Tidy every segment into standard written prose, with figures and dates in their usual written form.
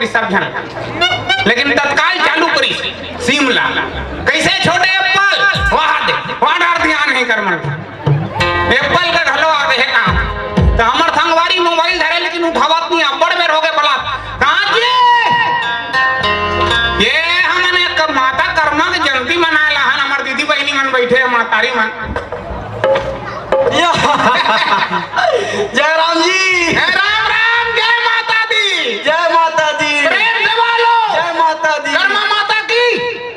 करी सब जन, लेकिन तत्काल चालू करी शिमला कैसे छोटे एप्पल वहां डार ध्यान नहीं कर मन एप्पल का घलो आ गए कहां तो हमर संगवारी मोबाइल धरे लेकिन उठावत नहीं अब्बड़ बेर हो गए बला कहां जी ये हमने माता कर्मा के जयंती मनाला हन हमर दीदी बहनी मन बैठे मातारी मन जय राम जी, राम राम, जय माता दी, जय माता दी, प्रेम से बोलो जय माता दी, कर्मा माता की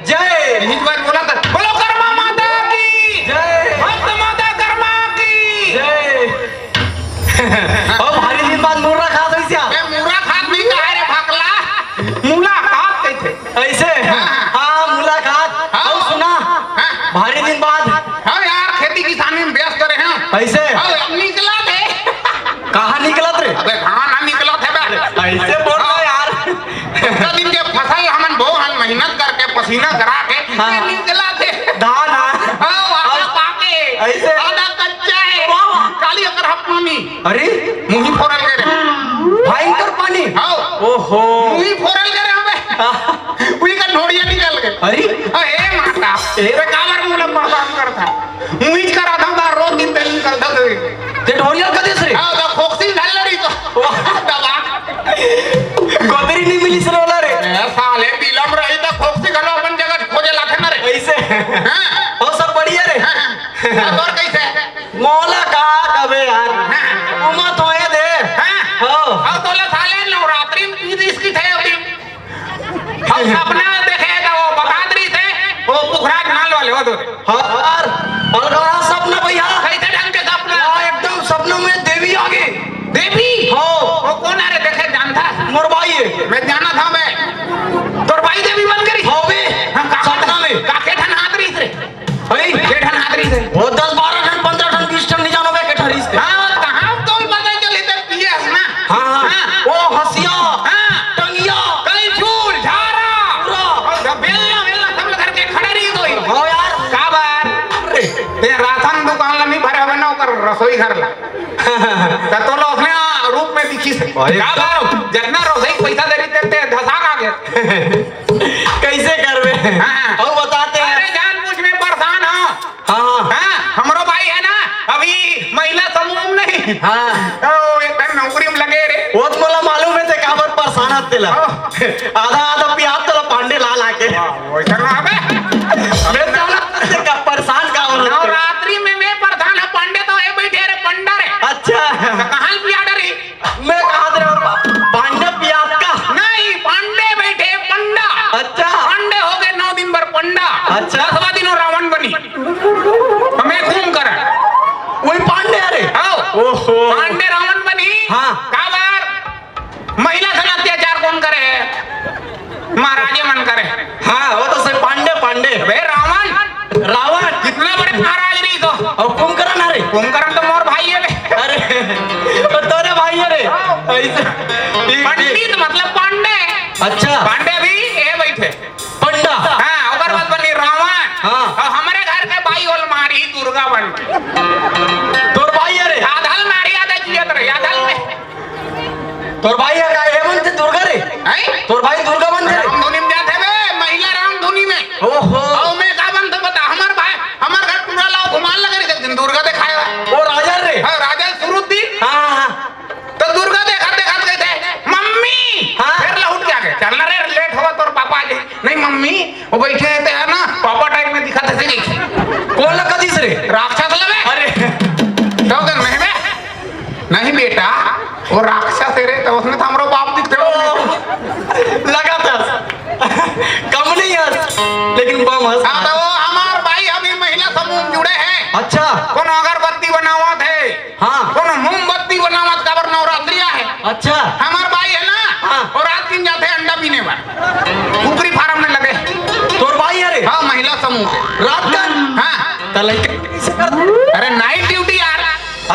जय। इस बार बोला था बोलो कर्मा माता की जय, भक्त माता कर्मा की जय। अब भारी दिन बाद मुर्रा खा दो क्या? मैं मुर्रा खात नहीं कहा रे भागला मुलाकात कहते ऐसे हाँ मुलाकात। हाँ। अब सुना भारी दिन बाद हाँ यार खेती किसानी में व्यस्त रहे हैं ऐसे अब निकला थे कहाँ निकलत रे? अबे कहाँ ना निकला थे बे ऐसे बोल रहा यार। इतना दिन के फसल हमन बो हन मेहनत करके पसीना करा के हाँ। ये निकला थे धान हाँ आधा पाके ऐसे? आधा कच्चा है काली अगर हपनी अरे मुही फोड़ल गए रे भयंकर पानी। हाँ ओहो मुही फोड़ल गए रे हमें उही का ढोड़िया निकल गए अरे अरे माता ये काबर मुला बर्बाद करता मुही करा था बार रोज दिन पे निकलता थे ते ढोलिया का देश रे? हाँ तो खोक्सी घाल रही तो दबा गोबरी नहीं मिली सर वाला रे। साले बिलम रही तो खोक्सी घालो अपन जगह खोजे लाथे ना रे ऐसे हाँ और सब बढ़िया रे। और कैसे मौला का कबे यार उमा तो है दे हाँ हाँ और तोला साले नवरात्रि में ईद इसकी थे अभी हम सपना देखेगा वो बगादरी थे वो पुखराज नाल वाले हो दो हाँ यार अलगड़ा सपना भैया कैसे ढंग के सपना एकदम सपनों में देवी आ गई। देवी हाँ वो कौन है रे देखे जानता मोर भाई है। मैं जाना था मैं तोर भाई देवी बन गई हाँ बे सपना में काके ठन हाथरी से भाई के ठन हाथरी से वो 10 12 टन 15 टन 20 टन नहीं जानो बे के ठहरी से। हां कहां तो पता चली तो पीएस ना हाँ वो हसिया हां टंगिया कई फूल झारा और बेलना बेलना सब लग करके खड़े रही तो हाँ यार का बार ते राशन दुकान ला नहीं भरे हवे ना कर रसोई घर ला त तो लो अपने रूप में दिखी से का बार जितना रसोई पैसा दे रही ते धसा का गया कैसे करबे हाँ। और बताते हैं। अरे जान पूछ में परेशान हो हाँ हाँ हमरो भाई है ना अभी महिला समूह में नहीं हाँ ओ एक बार नौकरी में लगे रे वो तो मोला मालूम है ते काबर परेशान हते ला आधा आधा पियाब तो पांडे ला ला के वैसा ना अबे मैं जाना ते का परेशान का हो नवरात्रि में मैं प्रधान है पांडे तो है बैठे रे पंडा रे अच्छा तो कहां पिया डरी मैं कहा दे पांडे पियाब का नहीं पांडे बैठे पंडा अच्छा पांडे हो गए 9 दिन भर पंडा अच्छा 10वां दिन रावण बनी हमें घूम कर वही पांडे अरे आओ ओहो पांडे रावण बनी हाँ। का बार महिला से अत्याचार कौन करे महाराजे मन करे हाँ वो तो सही पांडे पांडे बे रावण रावण कितना बड़े महाराज नहीं तो और कुंभकर्ण अरे कुंभकर्ण तो मोर भाई है बे अरे तो तोरे भाई अरे ऐसे पंडित मतलब पांडे अच्छा पांडे भी ये बैठे पंडा हाँ ओकर बाद बनी रावण हाँ। और हमारे घर के भाई ओल मारी दुर्गा बन तोर भाई अरे आधल मारी आधा जियत रे आधल में तोर भाई है का हेमंत दुर्गा रे हैं तोर भाई दुर्गा बन रे रामधुनी में जाते बे महिला रामधुनी में ओहो और मैं का बन तो बता हमार भाई हमार घर पूरा लाओ घुमान लगे रे दिन दुर्गा दिखाया वो राजा रे हां राजा सुरुद्दीन हाँ हाँ तो दुर्गा देखा देखा गए थे मम्मी हाँ। फिर लौट के आ गए चलना रे लेट हुआ तोर पापा जी नहीं मम्मी वो बैठे थे है ना पापा टाइप में दिखाते थे कौन लगा दिस रे राक्षस लगे अरे तो कर नहीं बे नहीं बेटा वो राक्षस है रे तो उसमें तो हमरो बाप दिखते हो लगा था कम नहीं है लेकिन बम हंस हाँ तो वो हमार भाई अभी महिला समूह में जुड़े हैं अच्छा कौन अगरबत्ती बनावा थे हाँ कौन मोमबत्ती बनावा काबर नवरात्रि है अच्छा हमार भाई है ना हाँ। और रात दिन जाते हैं अंडा पीने पर कुकरी फार्म में लगे तोर भाई अरे हाँ महिला समूह के रात का हाँ तले अरे नाइट ड्यूटी यार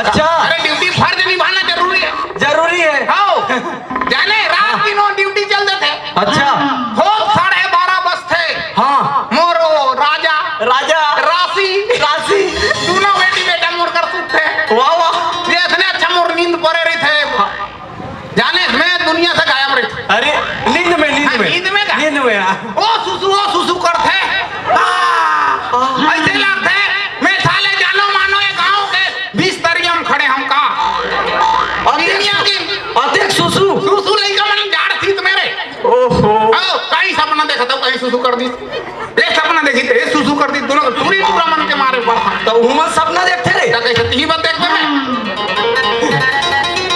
अच्छा अरे ड्यूटी फर्ज निभाना जरूरी है जरूरी है हाँ जाने रात दिनों ड्यूटी चलते थे अच्छा हो 12:30 बज थे हाँ मोरो राजा राजा राशि राशि दोनों बेटी बेटा मोर कर सुते वाह वाह ये इतने अच्छा मोर नींद पड़े रही थे जाने मैं दुनिया से गायब रही थी अरे नींद ओ सुसु करते ऐसे लगते मैं साले जानो मानो ये गांव के 20 तरियम खड़े हम का अतिक सुसु सुसु लइका मन झाड़ थी मेरे ओहो आओ कहीं सपना देखा था कहीं सुसु कर दी ये सपना देखी थे सुसु कर दी दोनों पूरी पूरा मन के मारे पड़ा तो उमर सपना देखते रे तो कैसे ती बात देखते मैं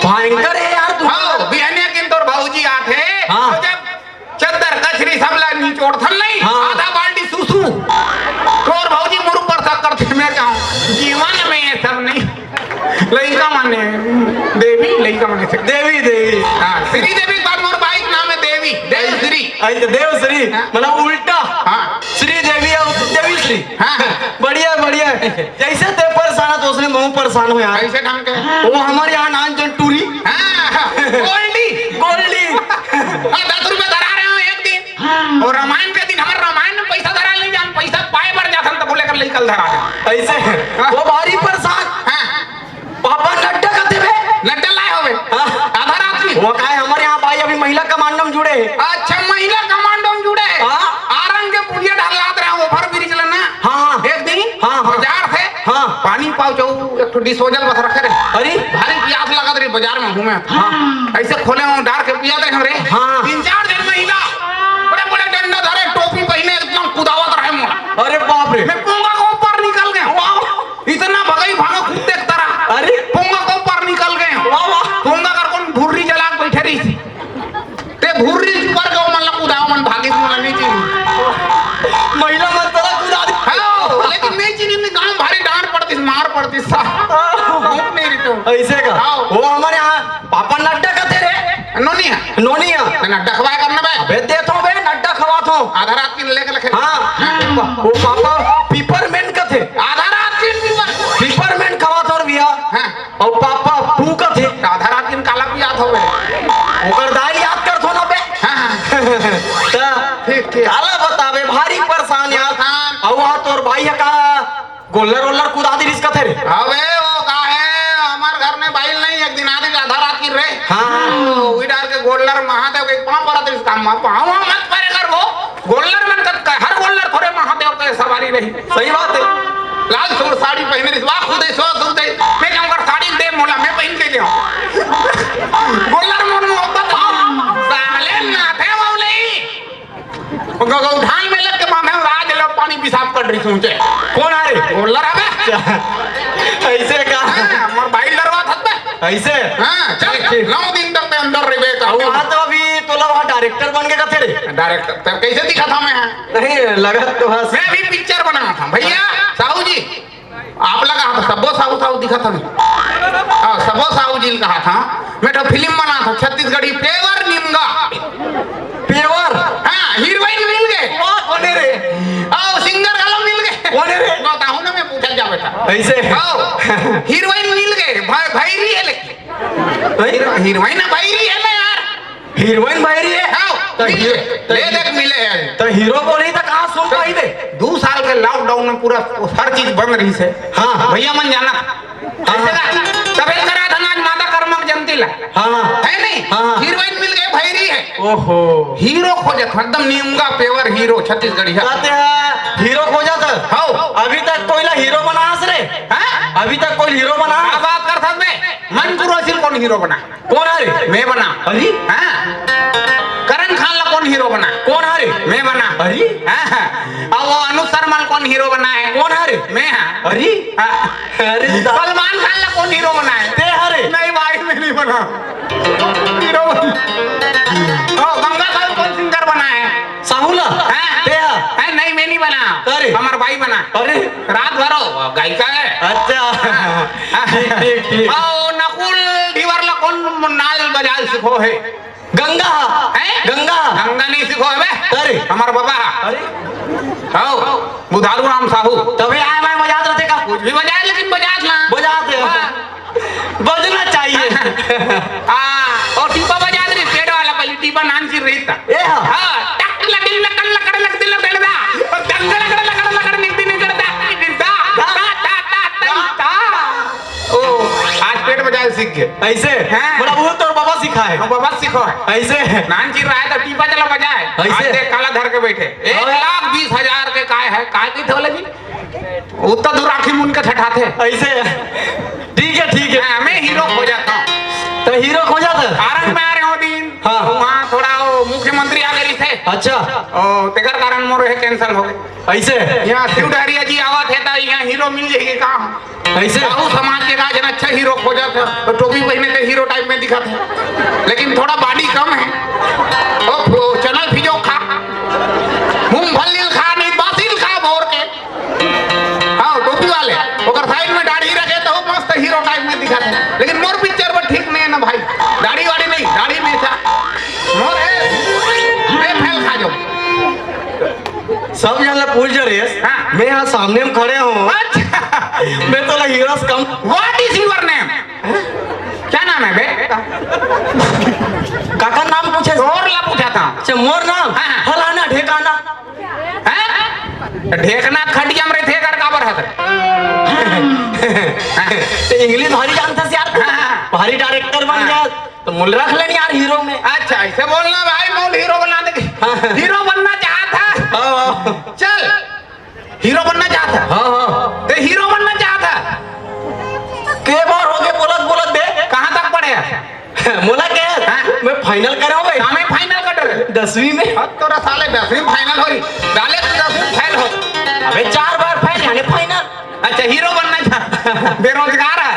भयंकर है यार तू आओ बिहाने किन तोर भाऊजी आते हाँ। तो जब चद्दर कचरी सबला नीचोड़ थल नहीं हाँ। आधा बाल्टी सुसु तोर भाऊजी मुर पर सा करते मैं क्या जीवन में ये सब नहीं लइका माने देवी लइका माने से देवी देवी हां श्री देवी बाद मोर बाइक नाम है देवी देव श्री अच्छा देव श्री मतलब उल्टा हां श्री देवी और देवी श्री हाँ। बढ़िया बढ़िया जैसे ते परेशान है तो उसने मैं परेशान हूँ यार ऐसे ढंग के वो हमारे यहाँ नान जन टूरी हां गोल्डी गोल्डी 10 रुपए धरा रहे हो एक दिन और रामायण के दिन हमारे रामायण में पैसा धरा नहीं जान पैसा पाए बढ़ जाता तो बोले कर लेकर धरा दे ऐसे वो भारी परेशान हां पापा नड्डा कहते बे नड्डा लाए होवे हाँ। आधा रात में वो कहा है हमारे यहाँ भाई अभी महिला कमांडो में जुड़े हैं। अच्छा महिला कमांडो में जुड़े हाँ। आरंग के पुड़िया ढलात रहे ओवर ब्रिज लेना हाँ। एक दिन हाँ, हाँ। बाजार से हाँ। पानी पाओ जो एक तो डिस्पोजल बस रखे रे अरे भारी प्यास लगा रही बाजार में घूमे हाँ। ऐसे खोले हूँ डार के पिया दे हमरे हाँ। 3-4 दिन महिला बड़े बड़े डंडा धरे टोपी पहने एकदम कुदावत रहे मोरा अरे बाप रे मैं पोंगा को ऊपर निकल गए इतना भगाई भागा खुद देखता रहा अरे पोंगा को ऊपर निकल गए वाह वाह पोंगा कर कौन भुर्री जला के बैठे रही थी ते भुर्री पर गो मन कुदाव मन भागी मन नहीं चीनी महिला मन तला कुदा दी हां लेकिन नहीं चीनी में गांव भारी डांट पड़ती मार पड़ती सा नहीं रही तो ऐसे का हाँ। वो हमारे यहाँ पापा नड्डा कहते रे नोनिया नोनिया नड्डा खवाए करना बे अबे देता हूँ बे नड्डा खवाता हूँ आधा रात की लेके लखे हाँ वो पापा पिपरमेंट का थे आधा रात की पीपर पिपरमेंट खवाता और भैया हां और पापा पू का थे आधा रात की काला पियात हो गए ओकर दाल याद कर थो ना बे हां ता ठीक ठीक आला बतावे भारी परेशान यार परेशान। और वहाँ तोर भाई है का गोल्लर वोल्लर कुदा दी इसका थे रे अबे वो का है हमार घर में बाइल नहीं एक दिन आधी आधा रात की रे हाँ उइडार के गोल्लर महादेव के पांव पर इस काम में पांव मत करे कर वो गोल्लर में तक हर गोल्लर थोड़े महादेव के सवारी रही सही बात है लाल सूर साड़ी पहने रिस वाह खुद सो खुद मैं क्या कर साड़ी दे मोला मैं पहन के जाऊं गोल्लर मन मोहब्बत साले ना थे वाले गौठान में लग के माने राज लो पानी पेशाब कर रही सोचे कौन आ रे गोल्लर आबे ऐसे का मोर भाई डरवा था ऐसे हां चल 9 दिन तक ते अंदर रहे और वहाँ तो अभी तोला वहाँ डायरेक्टर बन के कथे रे डायरेक्टर तब कैसे दिखा था मैं नहीं लगा तो हंस मैं भी पिक्चर बना था भैया साहू जी आप लगा था सबो साहू साहू दिखा था हाँ सबो साहू जी कहा था मैं तो फिल्म बना था छत्तीसगढ़ी पेवर निमगा पेवर हाँ हीरोइन मिल गए वाह कोने रे आओ सिंगर गलो मिल गए कोने रे बताऊं ना मैं पूछल जा बेटा ऐसे आओ हीरोइन मिल गए भाईरी है लेकिन हीरोइन भाईरी है ना यार हीरोइन भाई है आओ ले देख मिले हैं तो हीरो बोली तो कहाँ सुन पाई बे 2 साल के लॉकडाउन में पूरा हर चीज बंद रही से हाँ। भैया मन जाना ऐसे का तबे करा था आज माता कर्मक जनती ला हाँ है नहीं हाँ। हीरोइन मिल गए भैरी है ओहो हीरो खोजे एकदम नीमगा पेवर हीरो छत्तीसगढ़ी है कहते हैं हीरो खोजा था हाउ अभी तक कोई ला हीरो बना रे हां अभी तक कोई हीरो बना क्या बात कर सकते मन कुरोसिल कौन हीरो बना कौन आ रे मैं बना अरे हां करण खान ला कौन हीरो बना कौन आ रे मैं बना अरे हां और वो अनुज शर्मा कौन हीरो बना है कौन आ रे मैं हां अरे अरे सलमान खान ला कौन हीरो बना है ते हरे नहीं भाई मैं नहीं बना हीरो ओ गंगा साहब कौन सिंगर बना है साहुला ते है नहीं मैं नहीं बना अरे हमारा भाई बना अरे रात भरो गायिका है अच्छा ठीक ठीक ठीक ओ नकुल दीवार ला कौन नाल बजाल सिखो है गंगा है गंगा गंगा नहीं सिखो है बे अरे हमारा बाबा अरे आओ बुधारू राम साहू तभी आए मैं बजात रहते का कुछ भी बजाए लेकिन बजात ना बजाते बजना चाहिए और टीपा बजा दे पेड़ वाला पहले टीपा नान सी रही था ए हाँ हां टक लकड़ लकड़ लकड़ लगती लकड़ दा और दंग लकड़ लकड़ लकड़ निकती निकड़ दा ता ता ता ता ता ओ आज पेड़ बजाए सीख गए ऐसे हाँ। बड़ा वो तो बाबा सिखा है बाबा सीखो है ऐसे नान चिर रहा है तो टीपा चला बजाए ऐसे? आज देख काला धर के बैठे 1,20,000 के काय है काय की थे लगी उतना दूर राखी मुन के ठठाते ऐसे ठीक है मैं हीरो हो जाता हूँ तो हीरो खो जाता कारण में आ रहे हो दिन हाँ। वहाँ थोड़ा वो मुख्यमंत्री आ गई थे अच्छा ओ तेकर कारण मोर है कैंसिल हो गए ऐसे यहाँ शिव डहरिया जी आवत है तो यहाँ हीरो मिल जाएगी कहाँ ऐसे साहू समाज के गाजन अच्छा हीरो खोजा था तो टोपी पहने थे हीरो टाइप में दिखा था लेकिन थोड़ा बॉडी कम है ओ चनल फिजो खा मूंगफली खा नहीं बासिल खा भोर के हाँ टोपी वाले ओकर साइड में दाढ़ी रखे तो मस्त हीरो टाइप में दिखा था लेकिन मोर पिक्चर पर ठीक नहीं है ना भाई दाढ़ी वाड़ी नहीं दाढ़ी में था मोर है फैल खा जाओ सब जानला पूछ जा रही है हाँ। मैं यहाँ सामने में खड़े हूँ अच्छा मैं तो हीरो से कम व्हाट इज योर नेम क्या नाम है बे काका नाम पूछे और ला पूछा था अच्छा मोर नाम हाँ। फलाना ढेकाना हैं? ढेकना खटिया में थे कर काबर है तो इंग्लिश भारी जानता से यार हाँ। भारी डायरेक्टर बन हाँ। गया तो मुल रख लेनी यार हीरो में अच्छा ऐसे बोलना भाई मोल हीरो बना दे हाँ। हीरो बनना चाहता हाँ चल हीरो बनना चाहता हाँ ते हीरो बनना चाहता के बार हो गए बोलत बे कहाँ तक पढ़े मोला के हाँ। मैं फाइनल करा भाई हमें फाइनल कर रहे 10वीं में अब तोरा साले 10वीं फाइनल होई डाले तो 10वीं फेल हो अबे 4 बार फाइल यानी फाइनल अच्छा हीरो बनना चाहता बेरोजगार है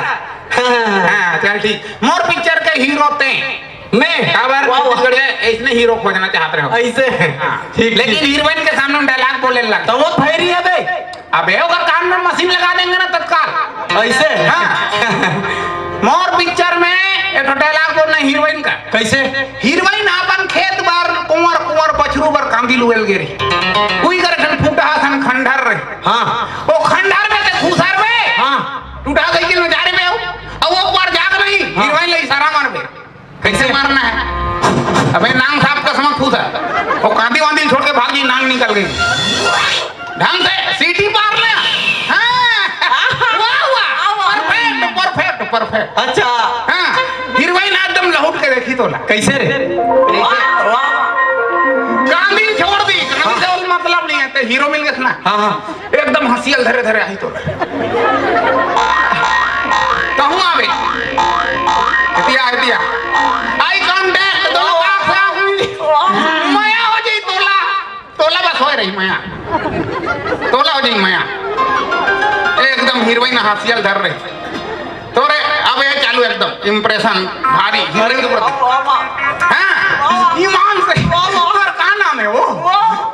हाँ चल ठीक मोर पिक्चर के हीरो ते मैं खबर वाह, वाह। छत्तीसगढ़ है, इसने हीरो खोजना चाहते रहो ऐसे हाँ, ठीक लेकिन ठीक। हीरोइन के सामने डायलॉग बोले लग तो वो फैरी है बे अबे अगर कान में मशीन लगा देंगे ना तत्काल ऐसे हाँ। मोर पिक्चर में एक डायलॉग बोलना हीरोइन का कैसे हीरोइन अपन खेत बार कुंवर कुंवर बछरू बार कांदी लुएल गेरी कोई करे खन फूटा हसन खंडर रे हाँ वो खंडर में से खुसर में हाँ टूटा गई के नजारे में अब वो पर जाग नहीं हाँ। हीरोइन ले इशारा मार दे कैसे मारना है अबे नांग साहब का समझ फूसा वो कांदी वांदी छोड़ के भाग गई नांग निकल गई ढंग से सीटी पार ले परफेक्ट परफेक्ट अच्छा हाँ हीरोइन एकदम लहुट के देखी तोला कैसे रे कांदी छोड़ दी कांदी से मतलब नहीं है तो हीरो मिल गया ना हाँ हाँ एकदम हंसियल धरे धरे आई तोला कहूँ आवे इतिया आई कांटेक्ट दो माया हो जाई तोला बस हो रही माया तोला हो जाई माया एकदम हीरोइन हंसियल धर रही तोरे अब ये चालू एकदम इम्प्रेशन भारी हीरोइन के प्रति हाँ ईमान से तोर का नाम है वो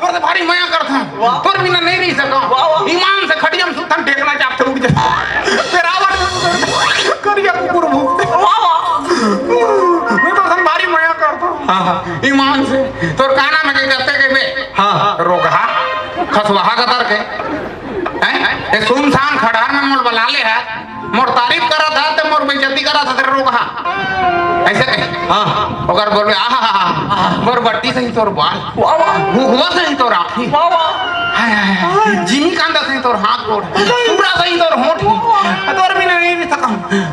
तोर से भारी माया करता हूँ तोर बिना नहीं रह सका ईमान से खटिया में सुतन टेकना चाहते उठ जा फिर आवाज करिया कुकुर भूखते मैं तो सन भारी माया करता हूँ हाँ हाँ ईमान से तोर का नाम है के करते के बे हाँ रोगहा खसवाहा कतर के हैं ये सुनसान खड़ार में मोर बला ले है मोर तारीफ करा था तो मोर बेइज्जती करा था तेरे रोगहा ऐसे कहे हाँ ओकर बोल आहा मोर बट्टी सही तोर बाल हुआ सही तोर आँखी जिमी कांदा सही तोर हाथ गोड़ पूरा सही तोर होठ तोर बिना नहीं रह सकूं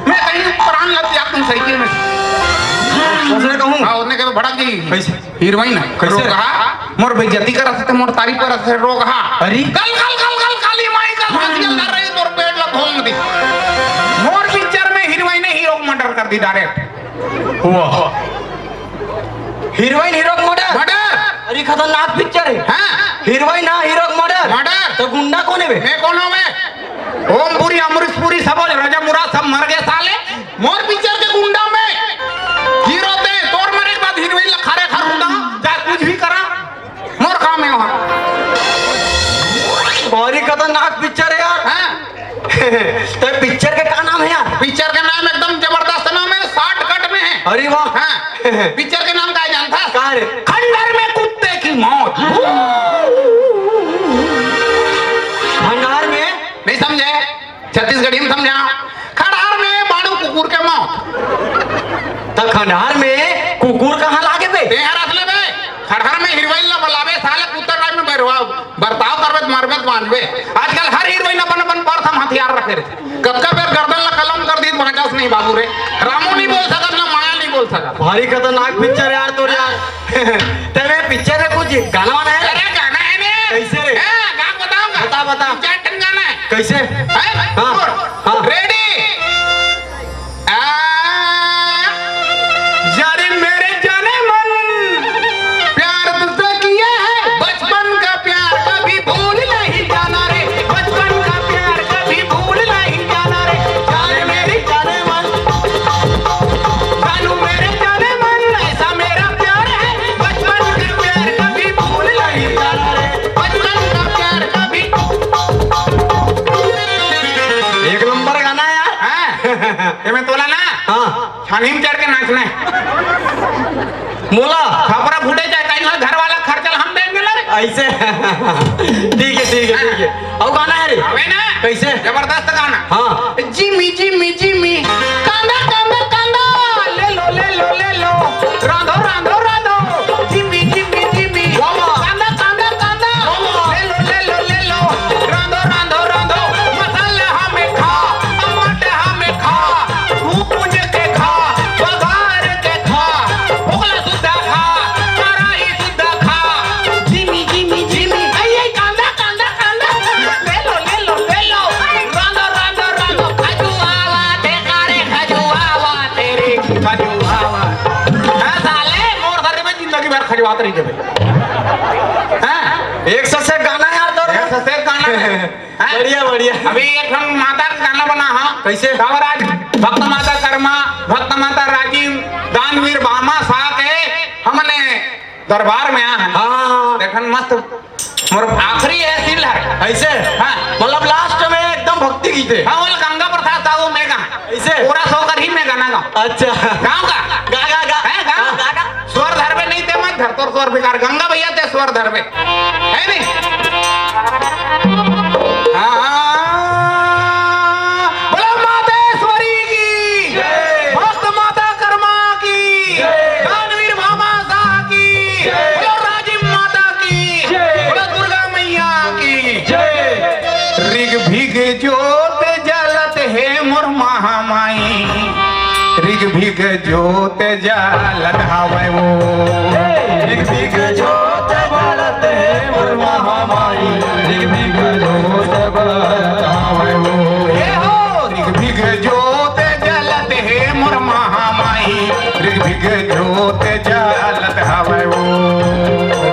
मैं कहीं प्राण लग जा तुम साइकिल में उसने कहूँ हाँ उसने कहे भड़क गई कैसे हीरोइन कैसे? रोगहा मोर बेइज्जती करा था मोर तारीफ करा था रोगहा अरे कल कल कल कल काली माई का फांसियल कर रही तोर पेट ला भोंग दी मोर पिक्चर में हीरोइन ने हीरो को मर्डर कर दी डायरेक्ट हुआ हीरोइन हीरो का मर्डर मर्डर अरे खतरनाक पिक्चर है हाँ हीरोइन ना हीरो का मर्डर मर्डर तो गुंडा कौन है बे मैं कौन हूँ मैं ओमपुरी अमरीशपुरी सब राजा मुराद सब मर गए साले मोर पिक्चर के गुंडा में हीरो थे तोर मरे के बाद हीरोइन ला खारे खार होता चाहे कुछ भी करा मोर काम है वहाँ बहुत ही खतरनाक पिक्चर है यार हाँ तो पिक्चर का क्या नाम है यार पिक्चर का नाम एकदम जबरदस्त नाम है शॉर्टकट में है अरे वाह हाँ पिक्चर के नाम का है जानता कहाँ रे खंडर में कुत्ते की मौत भंडार में नहीं समझे छत्तीसगढ़ी में समझा खंडार में बाड़ू कुकुर के मौत तो खंडार में कुकुर कहाँ लागे बे तेहर असले बे खंडार में हीरोइन ला बुलावे साले कुत्ता टाइप में बर्ताव करबे मारबे मानबे आजकल हर हीरोइन अपन अपन पर्स हम हथियार रखे रे कब का बेर गर्दन ला कलम कर दी 50 नहीं बाबू रे रामू नहीं बोल सकत ना माया नहीं बोल सकत भारी खतरनाक पिक्चर यार तो यार तेरे पिक्चर में कुछ गाना वाना है? अरे गाना है ने कैसे रे? गा बताऊंगा। बता बता। क्या टन गाना है? कैसे? हाँ। रेडी। जाने मेरे जाने मन प्यार तुझसे किया है, बचपन का प्यार कभी भूल नहीं जाना रे, बचपन का प्यार कभी भूल नहीं जाना रे। जाने मेरे जाने मन, जानू मेरे जाने मन, ऐसा मेरा प्यार है, बचपन का प्यार कभी भूल नहीं जाना रे, बचपन का प्यार कभी। एक नंबर गाना है यार। हाँ, ये मैं तोला ना हाँ छानी में चढ़ के नाचना है। मोला खपरा फूटे जाए कहीं और घर वाला खर्चा हम देंगे ना रे। ऐसे ठीक है ठीक है ठीक है। अब गाना है रे? अबे ना कैसे? जबरदस्त गाना। हाँ जिमी जिमी जिमी कांदा कांदा कांदा ले लो ले लो ले लो, रांधो रांधो रांधो, जिमी जिमी जिमी कांदा कांदा कांदा ले लो ले लो ले लो, रांधो रांधो रांधो, मसाला हमें खा, टमाटर हमें खा, भून के खा, बघार के खा, भोगला सुद्धा खा, कराही सुद्धा खा, जिमी जिमी जिमी ये कांदा कांदा कांदा ले लो ले लो ले लो, रांधो रांधो रांधो, खजुआवा तेरे खजुआवा तेरे खजुआवा। हाँ साले मोर धरे में जिंदगी भर खजुआत रही जब। हाँ एक से गाना है यार तो ऐसा से गाना है। हाँ? बढ़िया बढ़िया। अभी एक हम माता का गाना बना। हाँ कैसे? कावराज भक्त माता कर्मा, भक्त माता राजीव, दानवीर भामा सा के हमने दरबार में आ हैं। हाँ देखन मस्त मोर आखिरी है सील है। ऐसे हाँ मतलब लास्ट में एकदम भक्ति गीते। हाँ बोल गंगा प्रसाद साहू में गा ऐसे? पूरा सोकर ही में गाना गाओ। अच्छा गाँव का गा गा गा है गाँव गा गा। स्वर धर पे नहीं थे मत धर तोर स्वर बेकार, गंगा भैया ते स्वर धर पे है नहीं। बोलो मातेश्वरी की, भक्त माता कर्मा की, दानवीर भामा सा की, बोलो राजीव माता की, बोलो दुर्गा मैया की। ऋग भीग जोत जलत है मोर महामाई, ऋग भीग जोत जलत हवै वो, ऋग भीग जोत जलत है मोर महामाई, ऋग भीग जोत जलत हवै वो। ये हो ऋग भीग जोत जलत है मोर महामाई, ऋग भीग जोत जलत हवै वो,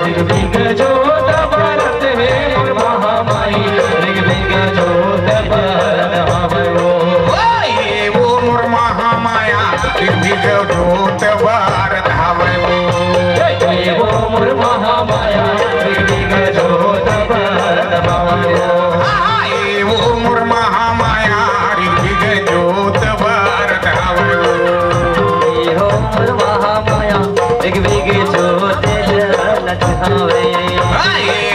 ऋग भीग जोत जलत है मोर महामाई, ऋग भीग जोत जलत हवै वो। ये वो मोर महामाया, ऋग भीग जोत भारत हवै वो, ये वो मोर महामाया, ऋग भीग जोत जलत हवै वो। हाँ, ये वो मोर महामाया, ऋग भीग जोत भारत हवै वो। ये हो मोर महामाया, ऋग भीग जोत जलत हवै। हाँ, ये